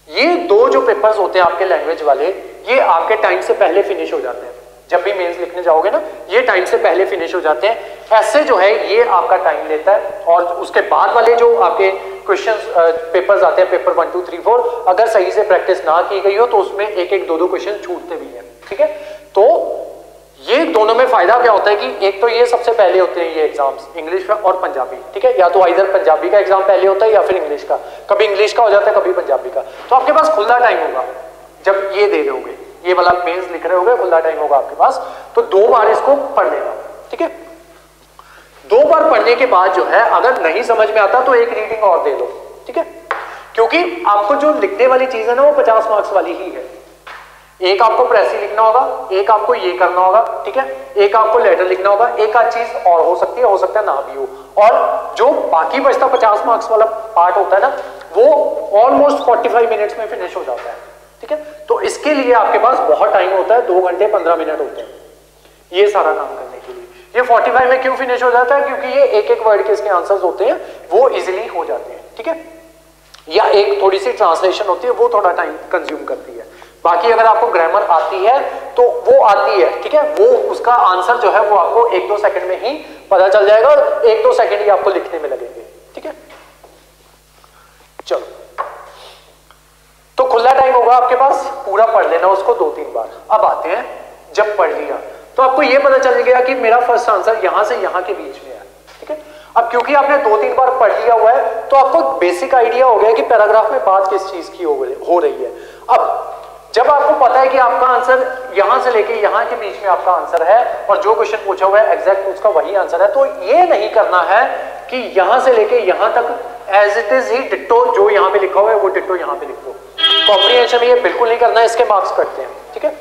ये दो जो पेपर्स होते हैं आपके लैंग्वेज वाले, ये आपके टाइम से पहले फिनिश हो जाते हैं। जब भी मेंस लिखने जाओगे ना, ये टाइम से पहले फिनिश हो जाते हैं। ऐसे जो है ये आपका टाइम लेता है, और उसके बाद वाले जो आपके क्वेश्चंस पेपर्स आते हैं, पेपर 1 2 3 4, अगर सही से प्रैक्टिस ना की गई हो तो उसमें एक एक दो क्वेश्चन छूटते भी हैं, ठीक है। तो ये दोनों में फायदा क्या होता है कि एक तो ये सबसे पहले होते हैं ये एग्जाम्स, इंग्लिश और पंजाबी, ठीक है। या तो इधर पंजाबी का एग्जाम पहले होता है या फिर इंग्लिश का, कभी इंग्लिश का हो जाता है कभी पंजाबी का। तो आपके पास खुला टाइम होगा जब ये दे रहे होगे, ये वाला मेंस लिख रहे होगे, खुला टाइम होगा आपके पास। तो 2 बार इसको पढ़ लेना, ठीक है। 2 बार पढ़ने के बाद जो है अगर नहीं समझ में आता तो एक रीडिंग और दे दो, ठीक है। क्योंकि आपको जो लिखने वाली चीज है ना वो 50 मार्क्स वाली ही है। एक आपको प्रेसी लिखना होगा, एक आपको ये करना होगा, ठीक है। एक आपको लेटर लिखना होगा, एक आध चीज और हो सकती है, हो सकता है ना भी हो। और जो बाकी बचता 50 मार्क्स वाला पार्ट होता है ना, वो ऑलमोस्ट 45 मिनट्स में फिनिश हो जाता है, ठीक है। तो इसके लिए आपके पास बहुत टाइम होता है, 2 घंटे 15 मिनट होते हैं ये सारा काम करने के लिए। ये 45 में क्यों फिनिश हो जाता है, क्योंकि ये एक एक वर्ड के इसके आंसर्स होते हैं, वो इजिली हो जाते हैं, ठीक है। या एक थोड़ी सी ट्रांसलेशन होती है, वो थोड़ा टाइम कंज्यूम करती है। बाकी अगर आपको ग्रामर आती है तो वो आती है, ठीक है। वो उसका आंसर जो है वो आपको 1-2 सेकंड में ही पता चल जाएगा, और 1-2 सेकंड ही आपको लिखने में लगेंगे, ठीक है। चलो तो खुला टाइम होगा आपके पास, पूरा पढ़ लेना उसको 2-3 बार। अब आते हैं, जब पढ़ लिया तो आपको ये पता चल गया कि मेरा फर्स्ट आंसर यहां से यहां के बीच में है, ठीक है। अब क्योंकि आपने 2-3 बार पढ़ लिया हुआ है तो आपको बेसिक आइडिया हो गया कि पैराग्राफ में बात किस चीज की हो रही है। अब जब आपको पता है कि आपका आंसर यहां से लेके यहां के बीच में आपका आंसर है, और जो क्वेश्चन पूछा हुआ है एग्जैक्ट उसका वही आंसर है, तो ये नहीं करना है कि यहां से लेके यहां तक एज इट इज ही डिट्टो जो यहां पे लिखा हुआ है वो डिट्टो यहां पे लिख दो। कॉम्प्रीहेंशन में ये बिल्कुल नहीं करना है, इसके मार्क्स कटते हैं, ठीक है।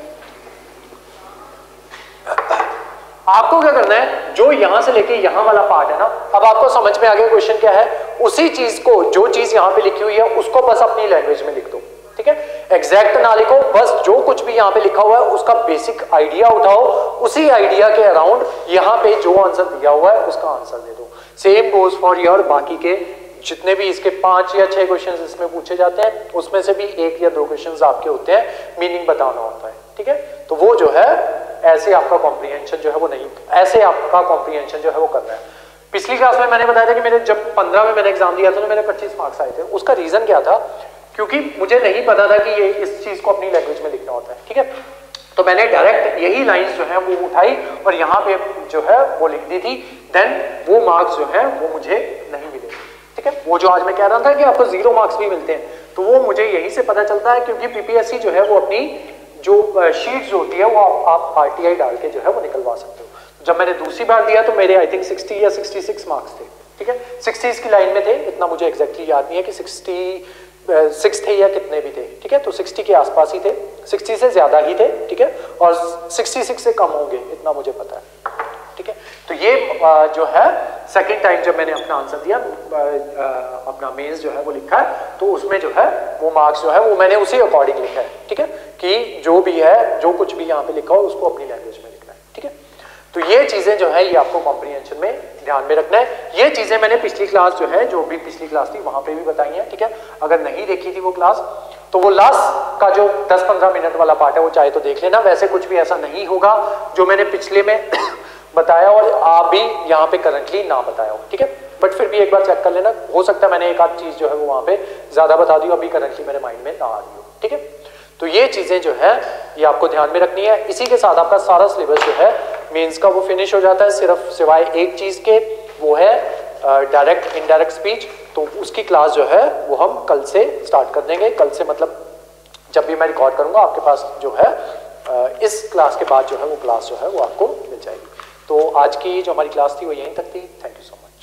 आपको आपको क्या करना है, जो यहां से लेके यहां वाला पार्ट है ना, अब आपको समझ में आ गया क्वेश्चन क्या है, उसी चीज को, जो चीज यहां पे लिखी हुई है उसको बस अपनी लैंग्वेज में लिख दो, ठीक है। एग्जैक्ट ना लिखो, बस जो कुछ भी यहां पे लिखा हुआ है उसका बेसिक आइडिया उठाओ, उसी आइडिया के अराउंड यहां पे जो आंसर दिया हुआ है उसका आंसर दे दो। सेम गोज फॉर योर बाकी के जितने भी इसके 5 या 6 क्वेश्चंस इसमें पूछे जाते हैं, उसमें से भी 1 या 2 क्वेश्चंस आपके होते हैं मीनिंग बताना होता है, ठीक है। तो वो जो है ऐसे आपका कॉम्प्रिहेंशन जो है वो नहीं, ऐसे आपका कॉम्प्रिहेंशन जो है वो करना है। पिछली क्लास में मैंने बताया था कि मेरे जब 15 में मैंने एग्जाम दिया था तो मेरे 25 मार्क्स आए थे। उसका रीजन क्या था, क्योंकि मुझे नहीं पता था कि ये इस चीज को अपनी लैंग्वेज में लिखना होता है, ठीक है। तो मैंने डायरेक्ट यही लाइंस जो है वो उठाई और यहाँ पे जो है वो लिख दी थी, देन वो मार्क्स जो है वो मुझे नहीं मिले, ठीक है। वो जो आज मैं कह रहा था कि आपको 0 मार्क्स भी मिलते हैं, तो वो मुझे यही से पता चलता है, क्योंकि पीपीएससी जो है वो अपनी जो शीट्स होती है वो आप आरटीआई डाल के जो है वो निकलवा सकते हो। जब मैंने दूसरी बार दिया तो मेरे आई थिंक 60 या 66 मार्क्स थे, ठीक है। 60s की लाइन में थे, इतना मुझे एग्जैक्टली याद नहीं है कि 66 थे या कितने भी थे, ठीक है। तो 60 के आसपास ही थे, 60 से ज्यादा ही थे, ठीक है, और 66 से कम होंगे इतना मुझे पता है, ठीक है। तो ये जो है सेकंड टाइम जब मैंने अपना आंसर दिया, अपना मेंस जो है वो लिखा है, तो उसमें जो है वो मार्क्स जो है वो मैंने उसी अकॉर्डिंग लिखा है, ठीक है, कि जो भी है, जो कुछ भी यहाँ पे लिखा हो उसको अपनी लैंग्वेज में लिखना है, ठीक है। तो ये चीजें जो है ये आपको कॉम्प्रिहेंशन में ध्यान में रखना है। ये चीजें मैंने पिछली क्लास जो है, जो भी पिछली क्लास थी वहां पे भी बताई है, ठीक है। अगर नहीं देखी थी वो क्लास, तो वो लास्ट का जो 10-15 मिनट वाला पार्ट है वो चाहे तो देख लेना। वैसे कुछ भी ऐसा नहीं होगा जो मैंने पिछले में बताया और आप भी यहाँ पे करंटली ना बताया हो, ठीक है। बट फिर भी एक बार चेक कर लेना, हो सकता है मैंने एक आध चीज जो है वो वहां पे ज्यादा बता दी, अभी करंटली मेरे माइंड में ना आ रही हो, ठीक है। तो ये चीजें जो है ये आपको ध्यान में रखनी है। इसी के साथ आपका सारा सिलेबस जो है मेंस का वो फिनिश हो जाता है, सिर्फ सिवाय एक चीज के, वो है डायरेक्ट इनडायरेक्ट स्पीच। तो उसकी क्लास जो है वो हम कल से स्टार्ट कर देंगे। कल से मतलब जब भी मैं रिकॉर्ड करूंगा आपके पास जो है इस क्लास के बाद जो है वो क्लास जो है वो आपको मिल जाएगी। तो आज की जो हमारी क्लास थी वो यहीं तक थी। Thank you so much.